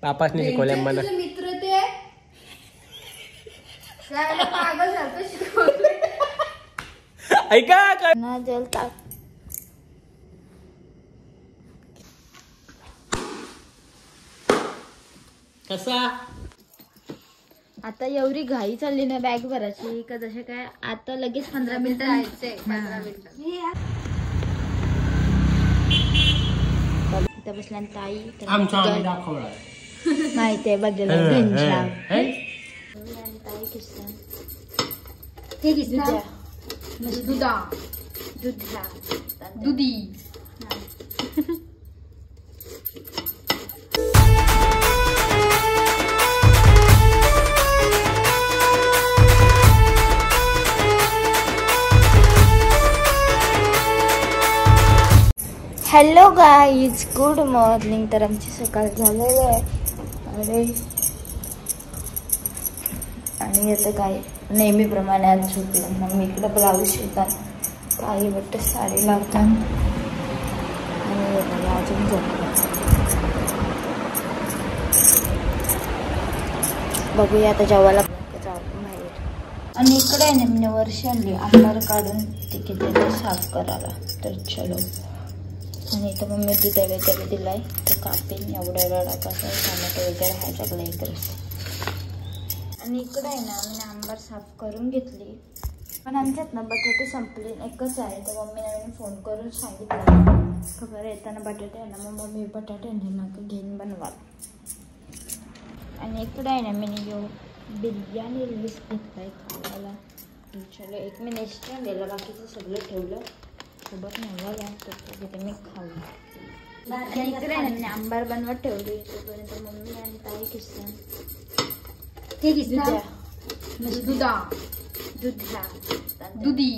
पापासने शिकवल्या मला. मित्र ते पागल सारखं शिकवलं. ऐका ना जल टाक. कसा आता एवढी घाई चालली ना बॅग भरायची का जसे काय आता लगेच 15 मिनिटं. इथं बसल्या ताई माहिती आहे बघलेलं घनश्याम ताई किसन ते किसन दुधा दुधा दुधी. Hello guys, good morning. तर आमची सकाळ झालेली आहे आणि आता काय नेहमीप्रमाणे आज झोपलं. मग मी इकडं ब्लाऊज शिवतात, काही बट्ट साडी लावतात आणि अजून झोपलं. बघूया आता जेवायला बाहेर. आणि इकडे आहे ना मी वर्ष आणली आंबार काढून ते किती साफ करायला. तर चलो. आणि इथं मग मी दुधा वगैरे दिलाय तो कापेन एवढा रडा कसा टोमॅटो वगैरे आहे सगळं इकडे. आणि इकडे आहे ना मी आंबार साफ करून घेतली, पण आमच्यात ना बटाटे संपले एकच आहे. तर मम्मीने फोन करून सांगितलं खबर येताना बटाटे आहे ना, मग मम्मी बटाटे नका घेऊन बनवा. आणि इकडे आहे ना मी बिर्याणी रिलीज घेतलाय खायला. चलो एक मी नेक्स्ट टाइम दिला, बाकीचं सगळं ठेवलं सोबत नव्हता तर मी खाऊ. आणि इकडे आहे ना मी आंबार बनवत ठेवली. तोपर्यंत मम्मी आणि ताई किसन ते दुधा दुधा दुधा दुधी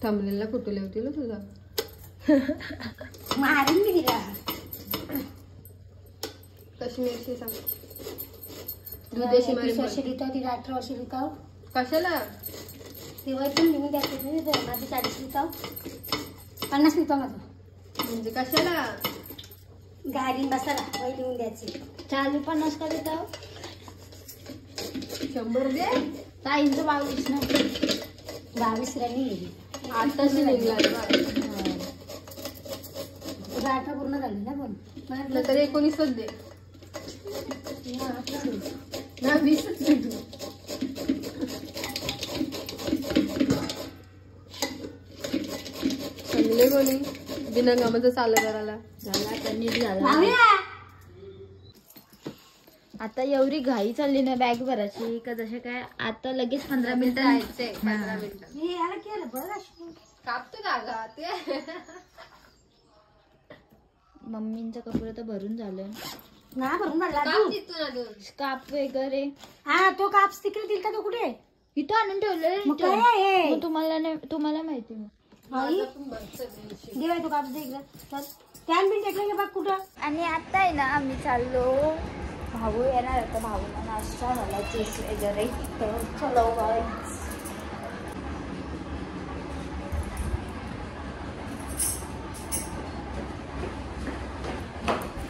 थांबलेला फोटो लावतील तुझा. मारून मी दिला. काश्मीरची सांग. दुधाची वर्षी लिहितो ती 18 वर्षी लिहितो. कशाला तेव्हा पण लिहून द्यायचं माझी 40 लिहितो 50 लिहितो माझं. म्हणजे कशाला गाडीन बसायला वय लिहून द्यायची. 40 50 का लिहितो 100 दे. ताईंचं 22 ना 22 राणी आताच निघला 18 पूर्ण झाली ना. पण नंतर 19च दे ना 20 चांगले कोणी बिना कामाचं चाललं करायला झाला तर नीट झाला. आता एवढी घाई चालली ना बॅग भरायची का जसे काय आता लगेच 15 मिनिटं जायचंय. 15 मिनिटं कापतो जागा ते. मम्मींचं कपडे तर भरून झालं ना, भरून भरला काप वगैरे. हा तो काप तिकडे दिलता तो कुठे इथं आणून ठेवलं. तुम्हाला माहिती देवाय तो काप दे इकडे. चल कॅन बिन टेकले बघ कुठं. आणि आता आहे ना आम्ही चाललो, भाऊ येणार होता, भाऊला नाश्ता मला चेस वगैरे. तर चलो गाईस.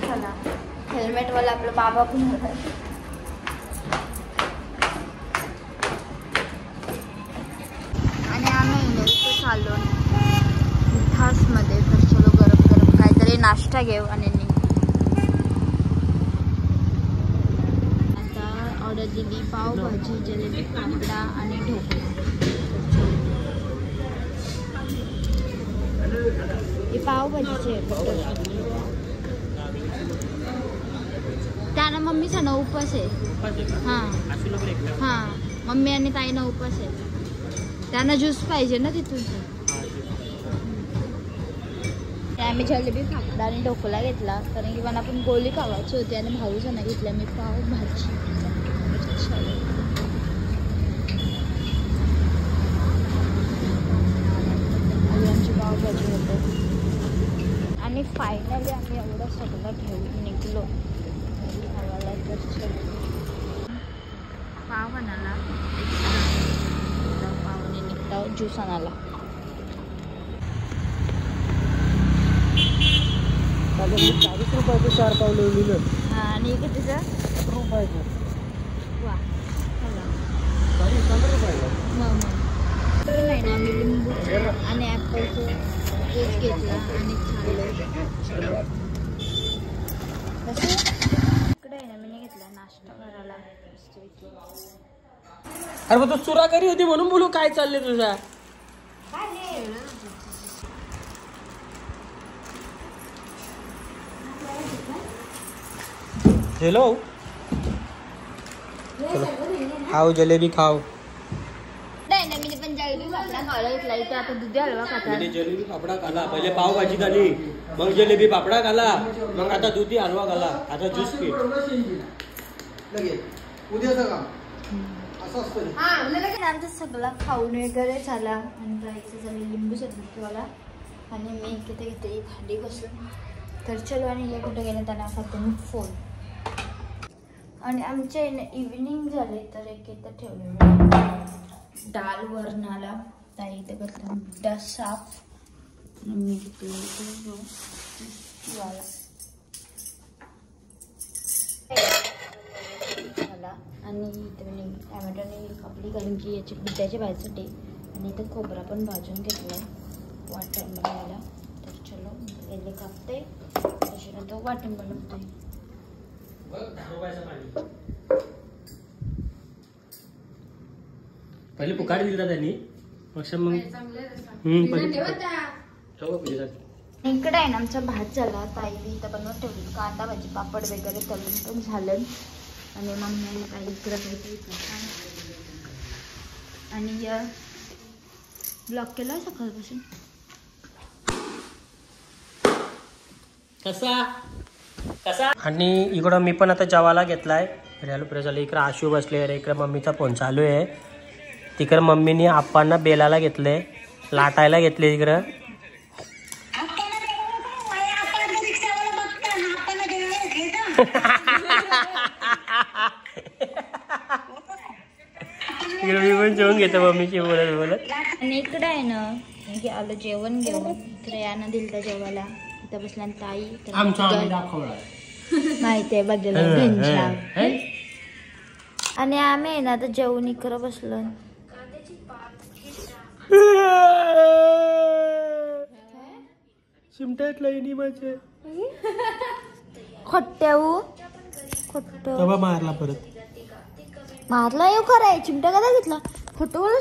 चला हेल्मेट वाला आपला बाबा पण होता. आणि आम्ही इथं चाललो मिठासमध्ये. तर चलो गरम गरम काहीतरी नाश्ता घेऊ आणि आता ऑर्डर दिली पावभाजी, जलेबी, फाफडा आणि ढोकळा. ही पावभाजीची आहे. त्यानं मम्मीचा ना उपवास आहे. हां मम्मी आणि ताईनं उपवास आहे. त्यांना ज्यूस पाहिजे ना तिथून. आम्ही जलेबी, फाफडा आणि ढोकळा घेतला कारण की मला पण गोळी खावायची होती. आणि भाऊचं नाही घेतल्या मी पावभाजी. आमची पावभाजी होते. आणि फायनली आम्ही एवढं सगळं घेऊन निघलो खावायला. तर पाव बनाला ज्यूस आणायला. 40 रुपयाचं 4 पाव लिहिलं. हा आणि कितीचं? रुपयाचं. वा सॉरी 15 रुपयाचं. मग तर नाही ना मी लिंबू आणि ॲपलचं ज्यूस घेतला आणि छान इकडे आहे ना मी घेतला नाश्ता करायला. अरे मग तू चुराकरी होती म्हणून बोलू काय चाललंय तुझ्या. हेलो खाऊ जलेबी खाऊ. नाही ना मी पण जलेबी फाफडा खायला घेतला इथे आता दुधी हलवा खाता. जलेबी फाफडा खाला पहिले पावभाजी खाली मग जलेबी फाफडा खाला मग आता दुधी हलवा खाला आता ज्यूस पी. उद्याचं काम असं असतं. आमचं सगळं खाऊन वगैरे झाला आणि जायचं झालं लिंबू सरबतवाला आणि मी किती घेते भांडी घासून. तर चलो आणि हे कुठे गेलं त्यांना फक्त मी फोन आणि आमच्या इव्हिनिंग झाले तर एक इथं ठेवलेलं डाल वरणाला ताई इथं करतो मुद्दा साफ मी घेतलं मला आणि इथं मी टॅमॅटोने कापली कारण की याची बुद्ध्याची भाजीसाठी आणि इथं खोबरा पण भाजून घेतला आहे वाटण बनवायला. तर चलो पहिले कापते त्याच्यानंतर वाटण बनवते. पहिले पुकार दिला त्यांनी मग इकडे आहे ना आमचा भात झाला. ताई इथं बनवत ठेवली कांदा भाजी पापड वगैरे तळून पण झालं आणि मम्मी काही इकडं आणि ब्लॉक केला सकाळपासून. कसा आणि इकडं मी पण आता जेवायला घेतलाय. फिरायला पुढे झालं. इकडं आशू बसले. अरे इकडं मम्मीचा फोन चालू आहे. तिकडं मम्मीने आप्पांना बेलाला घेतले लाटायला घेतले. तिकडं मी पण जेवण घेतो मम्मीची बोलत बोलत. आणि इकडे आहे ना की आलं जेवण घेऊन इकडे यानं दिलं त्या जेवायला. इथं बसल्या ताई माहिती आहे बघायला घनश्याम आणि आम्ही आहे ना आता जेवण इकडं बसलो. शिमट्यात लाईनी माझे खट्ट्याऊ खट्ट मारला परत मारला येऊ खराय चिमटा कदा घेतला फोटो बोल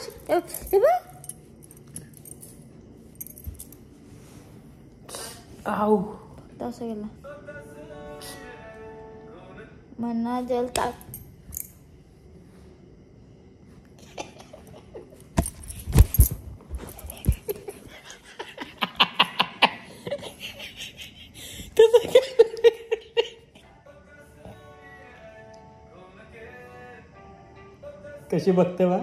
तसं गेला म्हणा जल टाक. कशी बघते बा.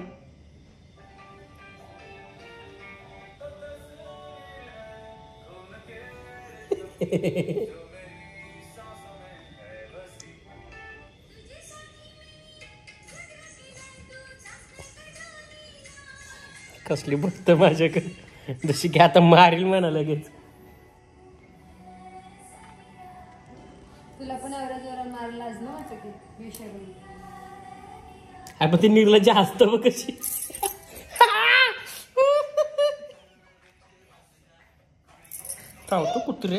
कसली बघत माझ्याकडे जशी की आता मारील म्हणा लगेच. तुला पण एवढा जोरा मारलाच ना वाटतं की विषय आपण ती निर्लज्ज असत बघ कशी. तो कुत्रे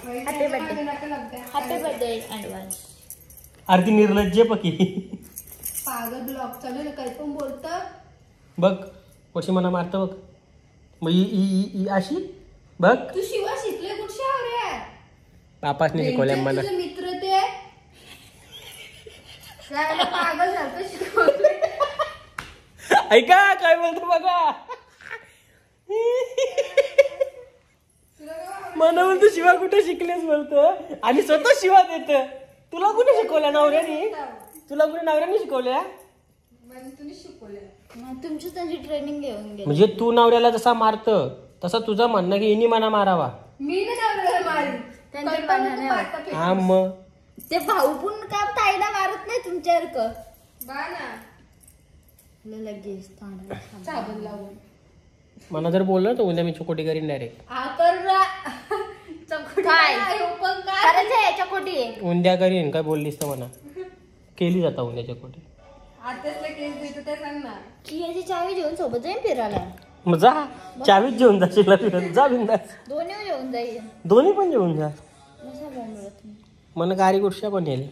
हॅपी बर्थडे ॲडव्हान्स. अरे ती निर्लज्ज पकी पागल ब्लॉग चालू आहे काही पण बोलतं बघ कशी मना मारत बघ. मग अशी बघ तू शिवा शिकले कुठच्या रे बापासने शिकवल्या मना. तुझे मित्र ते पागल सारखं शिकवलं. ऐका काय बोलतो बघा. मना बोलतो शिवा कुठे शिकलेस बोलतो आणि स्वतः शिवा देत. तुला कुठे शिकवल्या नवऱ्याने. तुला कुठे नवऱ्याने शिकवल्या तुमची त्यांची ट्रेनिंग घेऊन गेली. म्हणजे तू नवऱ्याला जसा मारत तसा तुझं म्हणणं की इनी मना मारावा. मी हा मग ते भाऊ पण का ताईला मारत नाही तुमच्यासारखं. लगेच साबण लावून मला जर बोललं तर उद्या मी चकोटी करीन डायरेक्ट. चकोटी उद्या करीन काय बोललीस तर म्हणा केली जाता उद्या चकोटी. आत्यासला केस देतो ते सांग ना. कियाची चावी घेऊन सोबत जाईन फिरायला. मग जा चावीच जेवून जाशील ना फिरत जा बिंदास. दोन्ही घेऊन जाईल. दोन्ही पण जेवून जा. पण मन गाडी गोष्ट पण येईल.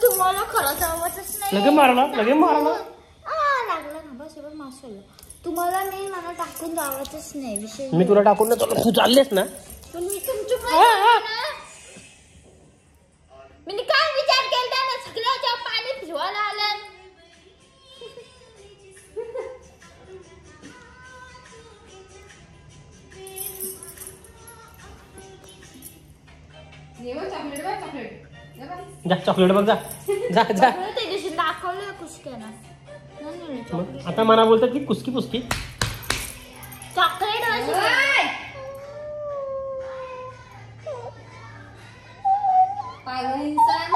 तुम्हाला खरंच आवाजच नाही. लगे मारला लागला ना बस एवढं मासवलं. तुम्हाला नाही मला टाकून जावायचंच नाही विषय. मी तुला टाकून ना तू चाललेस ना. पण मी तुमची मी काय विचार केला ना सगळ्याच्या पाणी फिरवायला आलं. जा चॉकलेट बघ जा जा जा. ते दिवशी दाखवलं कुसक्यानं. आता मला बोलतात की कुसकी पुसकी चॉकलेट पागल इंसान.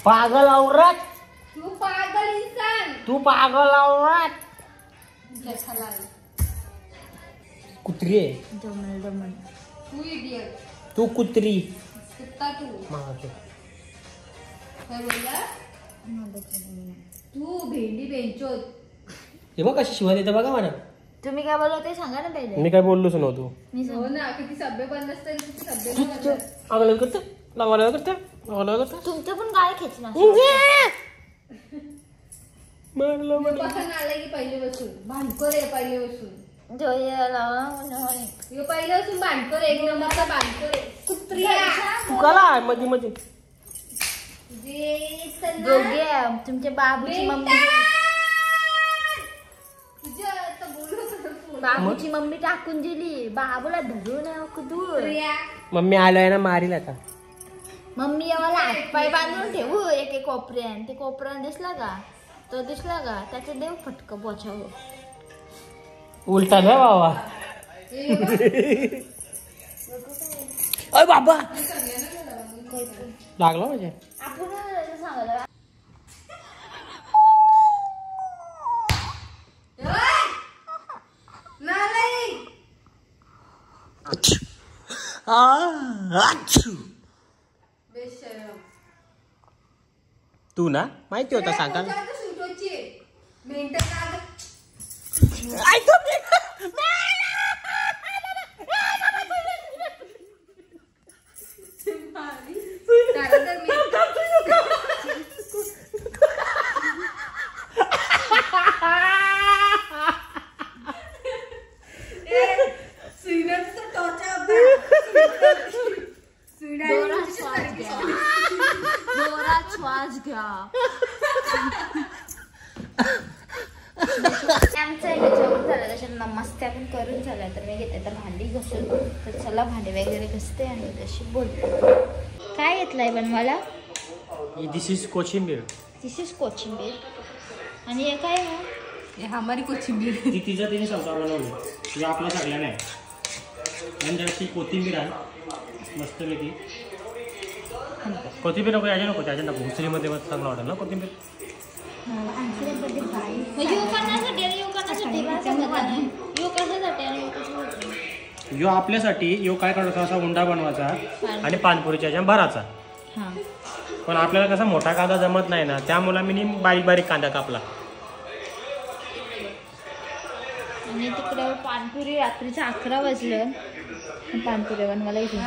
पागल औरत तू पागल इंसान. तू पागल औरत जठाला. कुत्री आहे दमन तू इडियट. तू कुत्री कुत्ता तू. मागे. काय बोलला तू भेंडी बेंचोत. हे बघ कशी शिवाय देतं बघा मला. तुम्ही काय बोलला ते सांगा ना पहिले. मी काय बोललोच नव्हतो. हो ना किती सभ्य बनलं असतं किती सभ्य बनलं. अगलं करते लावायला करते तुमचं पण गाय खेचणार. मारलं मला. पसंत आलं की पहिले बसून भांडकर आहे पहिले बसून. पहिले बसून भांडकर एक नंबरचा भांडकर कुत्रिया. तू कला मध्ये मध्ये दोघे तुमच्या बाबूची मम्मी. बाबूची मम्मी टाकून दिली बाबूला धरून दूर. मम्मी आलोय ना मारील आता. मम्मी आम्हाला हातपाय बांधून ठेवू एक कोपऱ्यान. ते कोपऱ्यान दिसला का तो दिसला का त्याचं देव फटक पोचावं. उलटा ना बाबा. अय बाबा लागला म्हणजे आपण सांगायला तू ना माहिती होता सांगा ना. श्वास घ्या. आमचं जेवण झालं त्याच्यात नमस्ते आपण करून झालं तर मी घेते तर भांडी घसून. तर चला भांडी वगैरे घसते आणि तशी बोलते. काय घेतलंय बनवायला. दिस इज कोशिंबीर. दिस इज कोशिंबीर. आणि हे काय हे हमारी कोशिंबीर. ती तिने संसार बनवली तुझा आपला सगळ्या नाही. आणि जराशी कोथिंबीर आहे मस्तपैकी. कोथिंबीर नको याच्या नको त्याच्या नको उचलीमध्ये मस्त चांगला वाटेल ना कोथिंबीर. यो आपल्यासाठी यो काय करायचा असा उंडा बनवायचा आणि पानपुरीच्या ह्याच्या भराचा. पण आपल्याला कसा मोठा कांदा जमत नाही ना त्यामुळे मी बारीक बारीक कांदा कापला. आणि तिकडे पानपुरी रात्रीचं 11 वाजलं पानपुरी बनवायला इथे.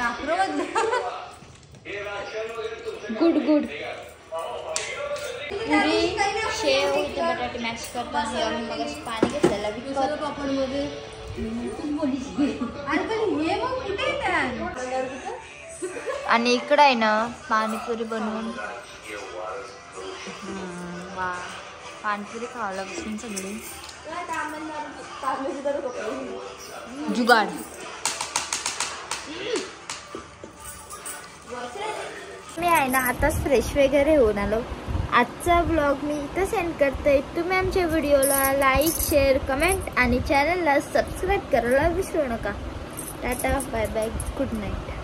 Good good. पुरी शेव इथे बटाटे मॅक्स करतात. मग पाणी घेतलेलं आणि इकडं आहे ना पाणीपुरी बनवून. वा पाणीपुरी खावं लागेल सगळी. जुगाड. मी आहे ना आताच फ्रेश वगैरे होऊन आलो. आजचा ब्लॉग मी इथं सेंड करते. तुम्ही आमच्या व्हिडिओला लाईक शेअर कमेंट आणि चॅनलला सबस्क्राईब करायला विसरू नका. Tata bye bye good night.